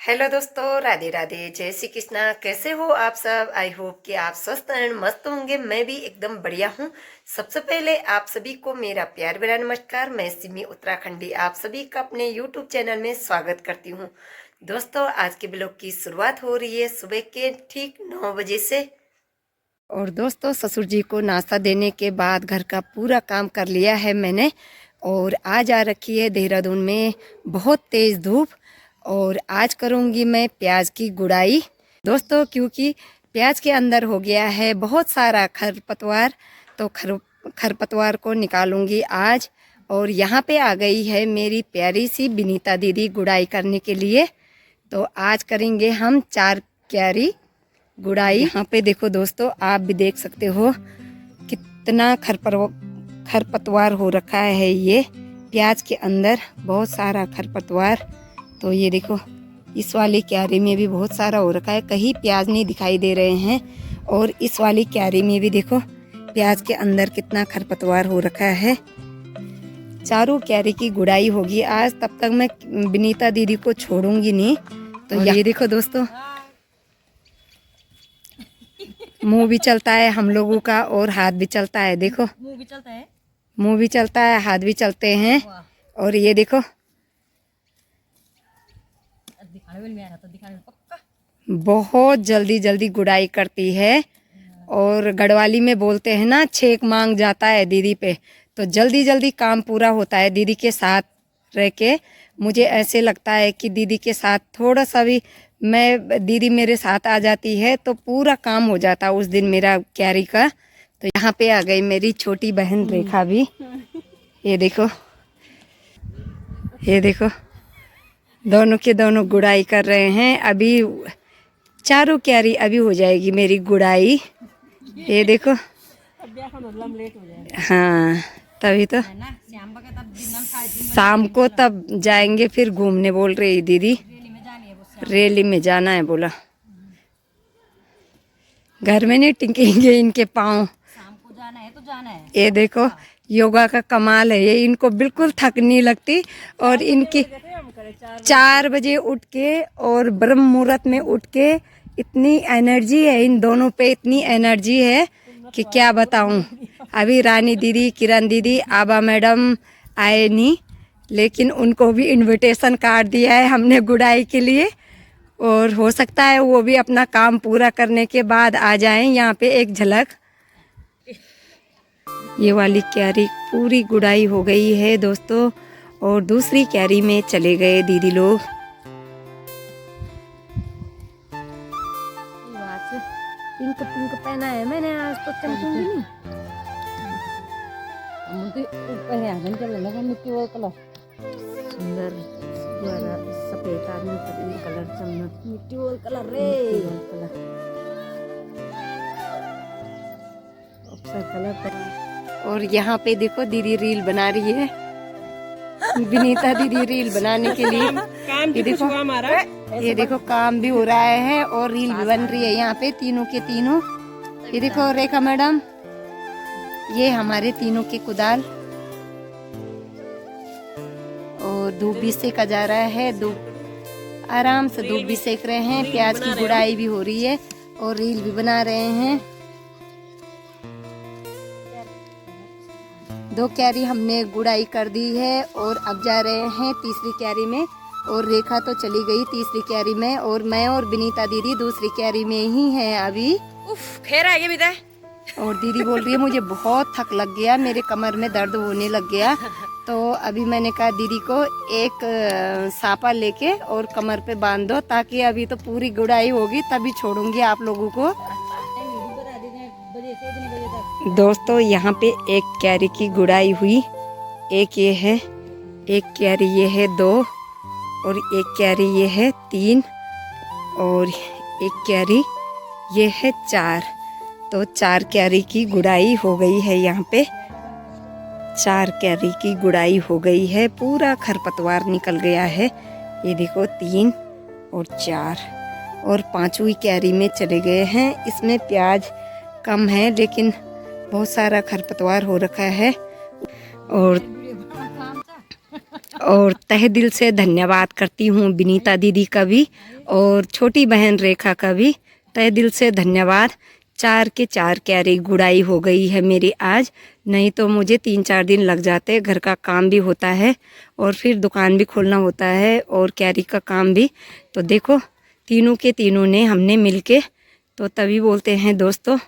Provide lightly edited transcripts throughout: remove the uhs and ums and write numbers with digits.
Hello दोस्तों, राधे राधे, जय श्री कृष्णा। कैसे हो आप सब? आई होप कि आप स्वस्थ एंड मस्त होंगे। मैं भी एकदम बढ़िया हूँ। सबसे पहले आप सभी को मेरा प्यार भरा नमस्कार। मैं सिमी उत्तराखंडी आप सभी का अपने यूट्यूब चैनल में स्वागत करती हूँ। दोस्तों, आज के ब्लॉग की शुरुआत हो रही है सुबह के ठीक 9 बजे से। और दोस्तों, ससुर जी को नाश्ता देने के बाद घर का पूरा काम कर लिया है मैंने। और आज आ रखी है देहरादून में बहुत तेज़ धूप। और आज करूँगी मैं प्याज की गुड़ाई दोस्तों, क्योंकि प्याज के अंदर हो गया है बहुत सारा खरपतवार। तो खरपतवार को निकालूंगी आज। और यहाँ पे आ गई है मेरी प्यारी सी विनीता दीदी गुड़ाई करने के लिए। तो आज करेंगे हम 4 क्यारी गुड़ाई। यहाँ पे देखो दोस्तों, आप भी देख सकते हो कितना खरपतवार हो रखा है ये प्याज के अंदर, बहुत सारा खरपतवार। तो ये देखो, इस वाली क्यारी में भी बहुत सारा हो रखा है, कहीं प्याज नहीं दिखाई दे रहे हैं। और इस वाली क्यारी में भी देखो प्याज के अंदर कितना खरपतवार हो रखा है। चारों क्यारी की गुड़ाई होगी आज, तब तक मैं विनीता दीदी को छोड़ूंगी नहीं। तो ये देखो दोस्तों, मुंह भी चलता है हम लोगों का और हाथ भी चलता है। देखो, मुंह भी चलता है, मुंह भी चलता है, हाथ भी चलते हैं। और ये देखो, दिखाने में आ रहा था, दिखाने में पक्का बहुत जल्दी जल्दी गुड़ाई करती है। और गढ़वाली में बोलते हैं ना, छेक मांग जाता है दीदी पे। तो जल्दी जल्दी काम पूरा होता है दीदी के साथ रह के। मुझे ऐसे लगता है कि दीदी के साथ थोड़ा सा भी दीदी मेरे साथ आ जाती है तो पूरा काम हो जाता उस दिन मेरा क्यारी का। तो यहाँ पे आ गई मेरी छोटी बहन रेखा भी। ये देखो, ये देखो, दोनों के दोनों गुड़ाई कर रहे हैं। अभी चारों क्यारी अभी हो जाएगी मेरी गुड़ाई। ये देखो, मतलब लेट हो जाएगा हाँ तभी तो ना। शाम को तब जाएंगे फिर घूमने, बोल रही दीदी। रैली में जानी है, वो रैली में जाना है बोला। घर में नहीं टिकेंगे इनके पाँव। शाम को जाना है तो जाना है। ये देखो, योगा का कमाल है ये, इनको बिल्कुल थक नहीं लगती। और इनकी 4 बजे उठ के और ब्रह्म मुहूर्त में उठ के इतनी एनर्जी है इन दोनों पे, इतनी एनर्जी है कि क्या बताऊं। अभी रानी दीदी, किरण दीदी, आबा मैडम आए नहीं, लेकिन उनको भी इनविटेशन कार्ड दिया है हमने गुड़ाई के लिए। और हो सकता है वो भी अपना काम पूरा करने के बाद आ जाएं यहाँ पे एक झलक। ये वाली क्यारी पूरी गुड़ाई हो गई है दोस्तों। और दूसरी क्यारी में चले गए दीदी लोग। पिंक पिंक पहना है मैंने आज, तो चमकूंगी नहीं। मिट्टी वो कलर सुंदर सफेद आदमी कलर चमक, मिट्टी वो कलर रे कलर। और यहाँ पे देखो दीदी रील बना रही है, विनीता दीदी रील बनाने के लिए। ये देखो, ये देखो काम भी हो रहा है और रील भी बन रही है यहाँ पे तीनों के तीनों। ये देखो रेखा मैडम, ये हमारे तीनों के कुदाल। और धूप भी सेका जा रहा है, धूप आराम से धूप भी सेक रहे हैं। प्याज की गुड़ाई भी हो रही है और रील भी बना रहे हैं। 2 क्यारी हमने गुड़ाई कर दी है और अब जा रहे हैं तीसरी क्यारी में। और रेखा तो चली गई तीसरी क्यारी में, और मैं और विनीता दीदी दूसरी क्यारी में ही हैं अभी। उफ, खेर आ गया बिदा। और दीदी बोल रही है मुझे बहुत थक लग गया, मेरे कमर में दर्द होने लग गया। तो अभी मैंने कहा दीदी को एक सापा लेके और कमर पे बांध दो, ताकि अभी तो पूरी गुड़ाई होगी तभी छोड़ूंगी आप लोगों को। दोस्तों, यहाँ पे एक क्यारी की गुड़ाई हुई, एक ये है, एक क्यारी ये है 2, और एक क्यारी ये है 3, और एक क्यारी ये है 4। तो 4 क्यारी की गुड़ाई हो गई है। यहाँ पे 4 क्यारी की गुड़ाई हो गई है, पूरा खरपतवार निकल गया है। ये देखो 3 और 4 और 5वीं क्यारी में चले गए हैं। इसमें प्याज कम है लेकिन बहुत सारा खरपतवार हो रखा है। और और तहे दिल से धन्यवाद करती हूँ विनीता दीदी का भी और छोटी बहन रेखा का भी तहे दिल से धन्यवाद। 4 के 4 क्यारी गुड़ाई हो गई है मेरी आज, नहीं तो मुझे 3-4 दिन लग जाते। घर का काम भी होता है और फिर दुकान भी खोलना होता है और क्यारी का काम भी। तो देखो तीनों के तीनों ने हमने मिलके, तो तभी बोलते हैं दोस्तों।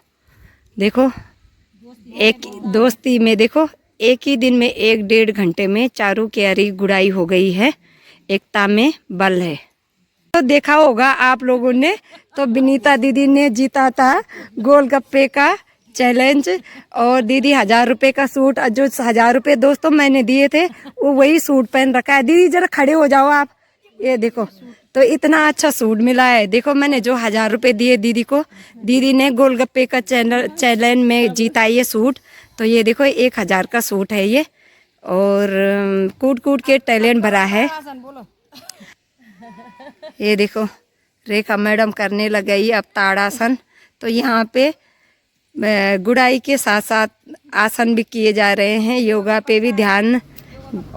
देखो एक दोस्ती में देखो एक ही दिन में 1-1.5 घंटे में चारों क्यारी गुड़ाई हो गई है। एकता में बल है। तो देखा होगा आप लोगों ने, तो विनीता दीदी ने जीता था गोलगप्पे का चैलेंज और दीदी 1000 रुपये का सूट, जो 1000 रुपये दोस्तों मैंने दिए थे वो वही सूट पहन रखा है। दीदी जरा खड़े हो जाओ आप, ये देखो तो इतना अच्छा सूट मिला है। देखो मैंने जो 1000 रुपये दिए दीदी को, दीदी ने गोलगप्पे का चैलेंज में जीता ये सूट। तो ये देखो 1000 का सूट है ये, और कूट कूट के टैलेंट भरा है। ये देखो रेखा मैडम करने लग गई अब ताड़ासन। तो यहाँ पे गुड़ाई के साथ साथ आसन भी किए जा रहे हैं, योगा पे भी ध्यान।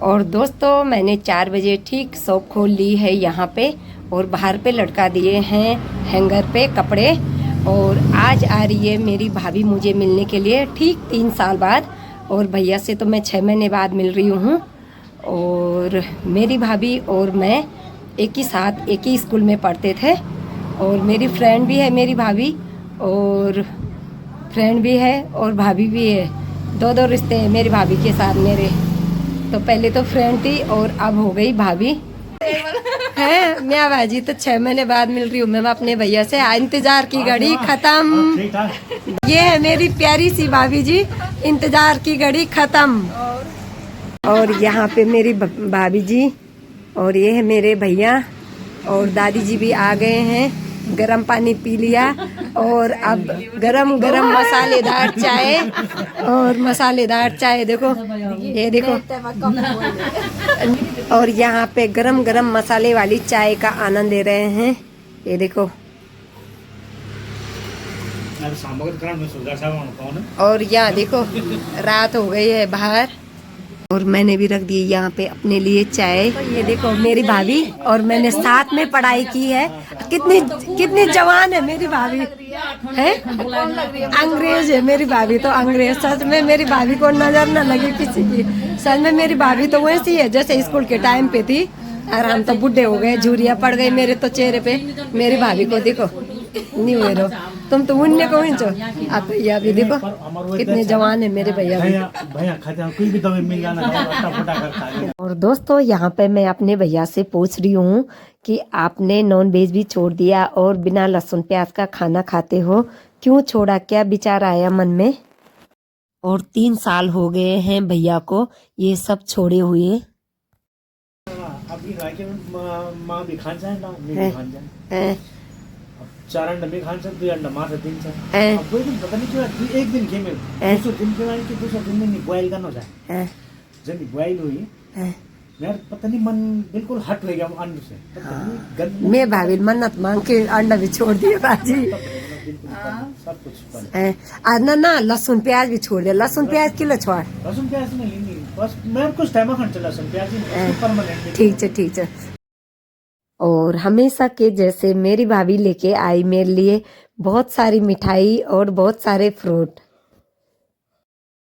और दोस्तों मैंने 4 बजे ठीक शॉप खोल ली है यहाँ पे, और बाहर पे लटका दिए हैं हैंगर पे कपड़े। और आज आ रही है मेरी भाभी मुझे मिलने के लिए ठीक 3 साल बाद, और भैया से तो मैं 6 महीने बाद मिल रही हूँ। और मेरी भाभी और मैं एक ही साथ एक ही स्कूल में पढ़ते थे, और मेरी फ्रेंड भी है मेरी भाभी, और फ्रेंड भी है और भाभी भी है। 2 रिश्ते हैं मेरी भाभी के साथ मेरे। तो पहले तो फ्रेंड थी और अब हो गई भाभी है। मैं भाजी तो 6 महीने बाद मिल रही हूँ मैं अपने भैया से। इंतजार की घड़ी खत्म। ये है मेरी प्यारी सी भाभी जी, इंतजार की घड़ी खत्म। और यहाँ पे मेरी भाभी जी, और ये है मेरे भैया, और दादी जी भी आ गए हैं। गरम पानी पी लिया और अब गरम गरम मसालेदार चाय, और मसालेदार चाय देखो, ये देखो। और यहाँ पे गरम गरम मसाले वाली चाय का आनंद ले रहे हैं, ये देखो। और यहाँ देखो रात हो गई है बाहर, और मैंने भी रख दी यहाँ पे अपने लिए चाय। तो ये देखो मेरी भाभी और मैंने साथ में पढ़ाई की है। कितनी जवान है मेरी भाभी है, अंग्रेज है मेरी भाभी तो, अंग्रेज। सच में मेरी भाभी को नजर न लगी किसी की। सच में मेरी भाभी तो वैसी है जैसे स्कूल के टाइम पे थी, और हम तो बुढ़े हो गए, झुर्रियाँ पड़ गई मेरे तो चेहरे पे। मेरी भाभी को देखो नहीं हुए रो, तुम तो उन्ने को हिंचो। आप भैया भी देखो कितने जवान है मेरे भैया भी। और दोस्तों यहाँ पे मैं अपने भैया से पूछ रही हूँ कि आपने नॉन वेज भी छोड़ दिया और बिना लहसुन प्याज का खाना खाते हो, क्यों छोड़ा, क्या विचार आया मन में? और 3 साल हो गए हैं भैया को ये सब छोड़े हुए। माँ भी खान जाए ना, मैं भी खान जाए। 4 अंडा में खान सकते, 2 अंडा मार सकते हैं। अब कोई दिन पता नहीं क्यों एक दिन खेमे, दूसरे दिन के वाली के दूसरे दिन नहीं बॉयल करना जाए। जब बॉयल हुई यार पता नहीं मन बिल्कुल हट हो गया अंडे से। मैं भाभी मन्नत मांग के अंडा भी छोड़ दिया बाजी। सब कुछ ना लहसुन प्याज भी छोड़ दिया। लहसुन प्याज किलो छोड़, लहसुन प्याज नहीं, बस मैं कुछ टाइम खान चला लहसुन प्याज परमानेंट। ठीक है। और हमेशा के जैसे मेरी भाभी लेके आई मेरे लिए बहुत सारी मिठाई और बहुत सारे फ्रूट।